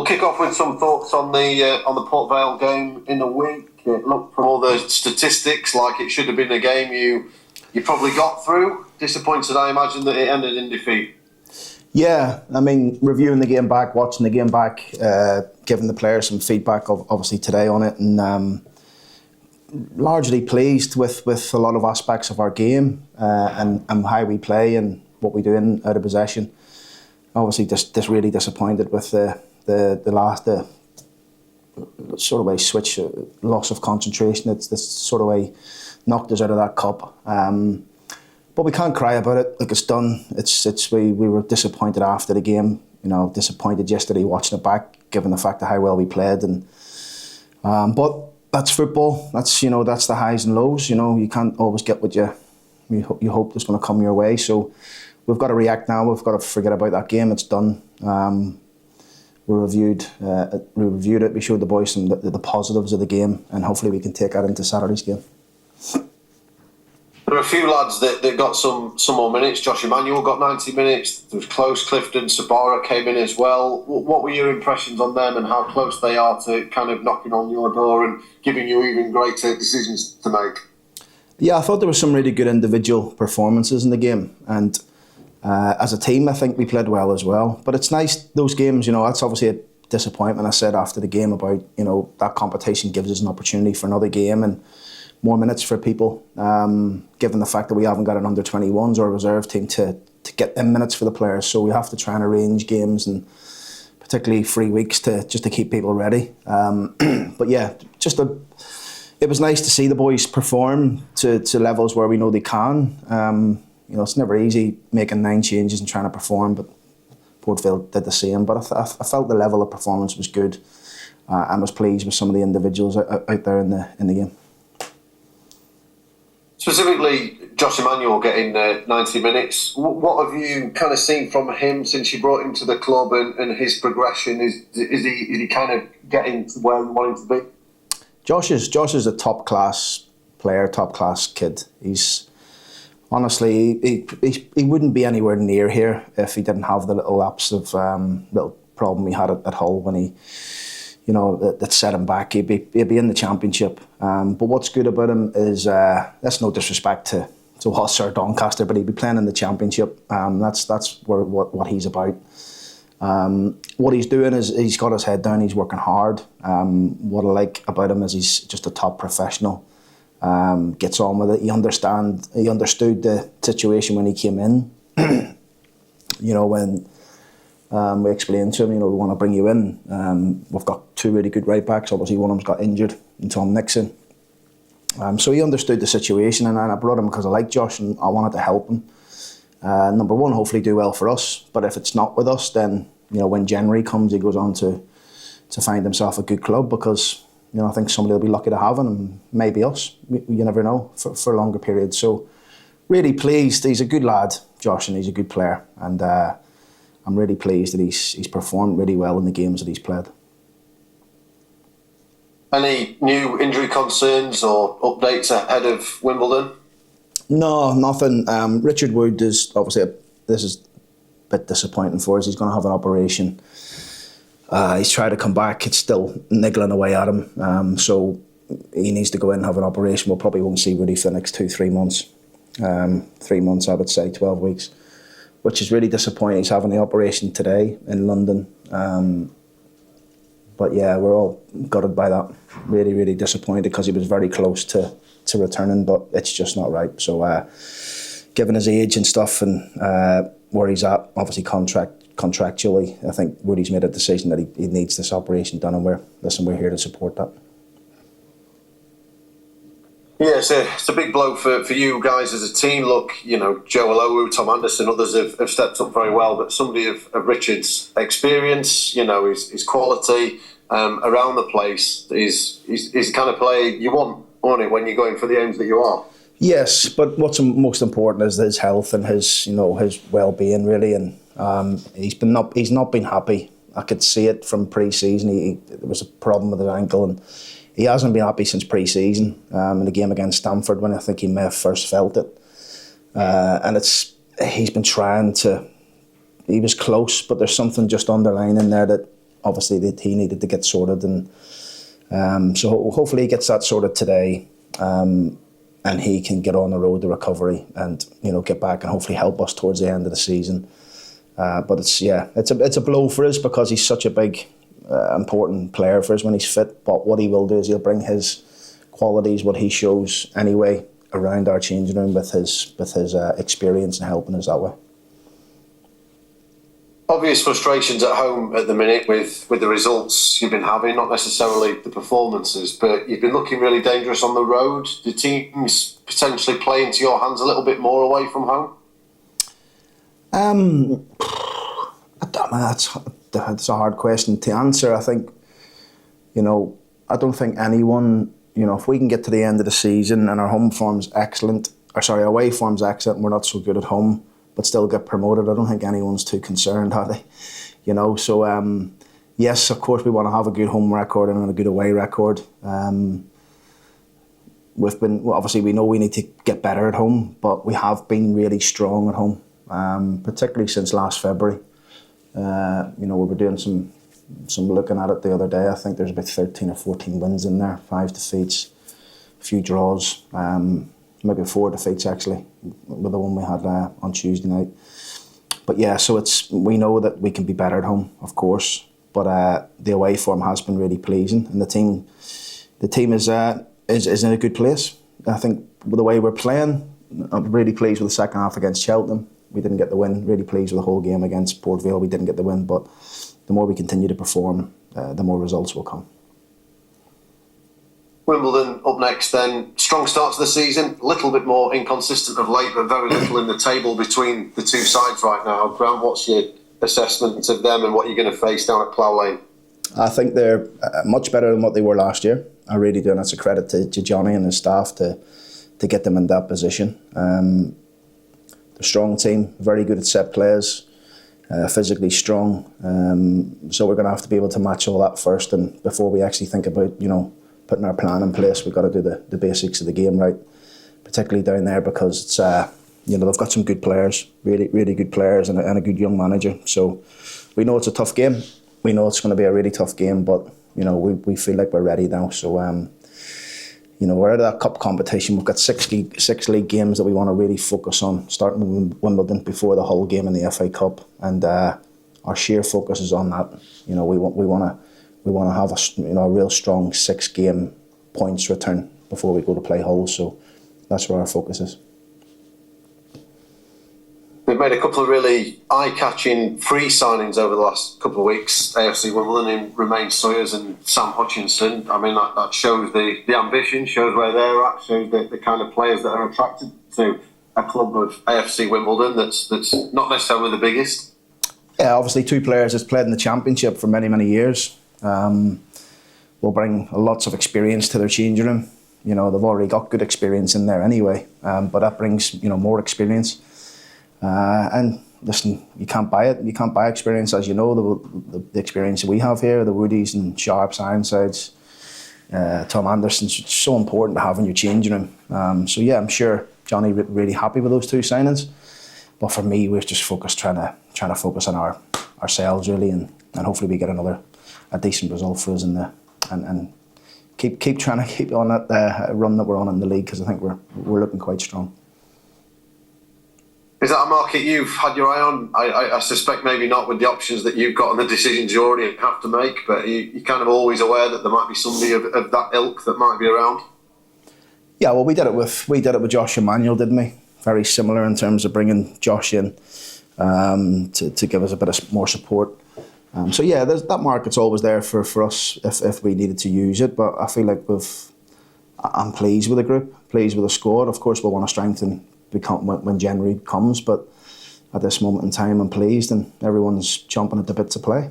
We'll kick off with some thoughts on the Port Vale game in the week. It looked from all the statistics like it should have been a game you probably got through. Disappointed, I imagine, that it ended in defeat. Yeah, I mean, reviewing the game back, watching the game back, giving the players some feedback, obviously today on it, and largely pleased with a lot of aspects of our game and how we play and what we do out of possession. Obviously, just really disappointed with the last sort of a switch, loss of concentration. It's this sort of a knocked us out of that cup. But we can't cry about it. Like, it's done. We were disappointed after the game. You know, disappointed yesterday watching it back, given the fact of how well we played. And but that's football. That's the highs and lows. You know, you can't always get what you hope is going to come your way. So we've got to react now. We've got to forget about that game. It's done. We reviewed it. We showed the boys some the positives of the game, and hopefully we can take that into Saturday's game. There are a few lads that got some more minutes. Josh Emanuel got 90 minutes. There was close. Clifton, Sabara came in as well. What were your impressions on them and how close they are to kind of knocking on your door and giving you even greater decisions to make? Yeah, I thought there were some really good individual performances in the game, and as a team, I think we played well as well. But it's nice, those games, that's obviously a disappointment. I said after the game about, that competition gives us an opportunity for another game and more minutes for people, given the fact that we haven't got an under-21s or a reserve team to get them minutes for the players. So we have to try and arrange games, and particularly 3 weeks just to keep people ready. But yeah, it was nice to see the boys perform to levels where we know they can. It's never easy making 9 changes and trying to perform, but Port Vale did the same. But I felt the level of performance was good, and was pleased with some of the individuals out there in the game. Specifically, Josh Emanuel getting 90 minutes. What have you kind of seen from him since you brought him to the club and his progression? Is he kind of getting to where you want him to be? Josh is a top class player, top class kid. He's honestly he wouldn't be anywhere near here if he didn't have the little lapse of little problem he had at Hull when he. That set him back. He'd be in the championship. But what's good about him is that's no disrespect to us or Doncaster, but he'd be playing in the championship. That's what he's about. What he's doing is he's got his head down. He's working hard. What I like about him is he's just a top professional. Gets on with it. He understood the situation when he came in. When. We explained to him, we want to bring you in. We've got 2 really good right backs. Obviously, one of them's got injured, and Tom Nixon. So he understood the situation, and I brought him because I like Josh and I wanted to help him. Number one, hopefully do well for us. But if it's not with us, then when January comes, he goes on to find himself a good club, because I think somebody will be lucky to have him, and maybe us. You never know for a longer period. So really pleased. He's a good lad, Josh, and he's a good player, and. I'm really pleased that he's performed really well in the games that he's played. Any new injury concerns or updates ahead of Wimbledon? No, nothing. Richard Wood is obviously this is a bit disappointing for us. He's going to have an operation. He's tried to come back. It's still niggling away at him. So he needs to go in and have an operation. We'll probably won't see Woody for the next 2-3 months. 3 months, I would say, 12 weeks. Which is really disappointing. He's having the operation today in London. But yeah, we're all gutted by that. Really, really disappointed, because he was very close to returning, but it's just not right. So given his age and stuff and where he's at, obviously contractually, I think Woody's made a decision that he needs this operation done, and we're here to support that. Yeah, it's a big blow for you guys as a team. Look, Joe Olowu, Tom Anderson, others have stepped up very well, but somebody of Richard's experience, his quality around the place is the kind of player you want, isn't it, when you're going for the aims that you are? Yes, but what's most important is his health and his well-being, really, and he's not been happy. I could see it from pre-season. There was a problem with his ankle, and he hasn't been happy since pre-season in the game against Stamford, when I think he may have first felt it. And he's been trying to. He was close, but there's something just underlying in there that obviously that he needed to get sorted, and so hopefully he gets that sorted today, and he can get on the road to recovery and get back and hopefully help us towards the end of the season. But it's a blow for us because he's such a big, important player for us when he's fit. But what he will do is he'll bring his qualities, what he shows anyway, around our changing room with his experience and helping us that way. Obvious frustrations at home at the minute with the results you've been having, not necessarily the performances, but you've been looking really dangerous on the road. Do teams potentially play into your hands a little bit more away from home? That's a hard question to answer. I think, I don't think anyone, if we can get to the end of the season and our away form's excellent, and we're not so good at home, but still get promoted, I don't think anyone's too concerned, are they? So yes, of course we want to have a good home record and a good away record. Obviously we know we need to get better at home, but we have been really strong at home, particularly since last February. We were doing some looking at it the other day. I think there's about 13 or 14 wins in there, 5 defeats, a few draws, maybe 4 defeats actually, with the one we had on Tuesday night. But yeah, so we know that we can be better at home, of course. But the away form has been really pleasing, and the team is in a good place. I think with the way we're playing, I'm really pleased with the second half against Cheltenham. We didn't get the win. Really pleased with the whole game against Port Vale. We didn't get the win, but the more we continue to perform, the more results will come. Wimbledon up next then. Strong start to the season, a little bit more inconsistent of late, but very little in the table between the two sides right now. Grant, what's your assessment of them and what you're going to face down at Plough Lane? I think they're much better than what they were last year. I really do, and that's a credit to Johnny and his staff to get them in that position. They're a strong team, very good at set plays, physically strong. So we're going to have to be able to match all that first, and before we actually think about putting our plan in place, we've got to do the basics of the game right, particularly down there because it's they've got some good players, really really good players, and a good young manager. So we know it's a tough game. We know it's going to be a really tough game, but we feel like we're ready now. So we're out of that cup competition. We've got six league games that we want to really focus on, starting with Wimbledon before the whole game in the FA Cup, and our sheer focus is on that. We want to have a real strong 6-game points return before we go to play Hull. So that's where our focus is. We've made a couple of really eye-catching free signings over the last couple of weeks. AFC Wimbledon in Romain Sawyers and Sam Hutchinson. I mean, that shows the ambition, shows where they're at, shows the kind of players that are attracted to a club of AFC Wimbledon that's not necessarily the biggest. Yeah, obviously 2 players that's played in the Championship for many, many years. Will bring lots of experience to their changing room. They've already got good experience in there anyway, but that brings more experience. And listen, you can't buy it. You can't buy experience, as you know. The experience that we have here, the Woodies and Sharps, Ironsides, Tom Anderson's so important to have in your changing room. So yeah, I'm sure Johnny really happy with those 2 signings. But for me, we're just trying to focus on ourselves really, and hopefully we get a decent result for us and keep trying to keep on that run that we're on in the league, because I think we're looking quite strong. Is that a market you've had your eye on? I suspect maybe not with the options that you've got and the decisions you already have to make, but you're kind of always aware that there might be somebody of that ilk that might be around. Yeah, well, we did it with Josh Emanuel, didn't we? Very similar in terms of bringing Josh in to give us a bit more support. So yeah, that market's always there for us if we needed to use it. But I feel like I'm pleased with the group, pleased with the squad. Of course, we'll want to strengthen when January comes, but at this moment in time, I'm pleased and everyone's chomping at the bit to play.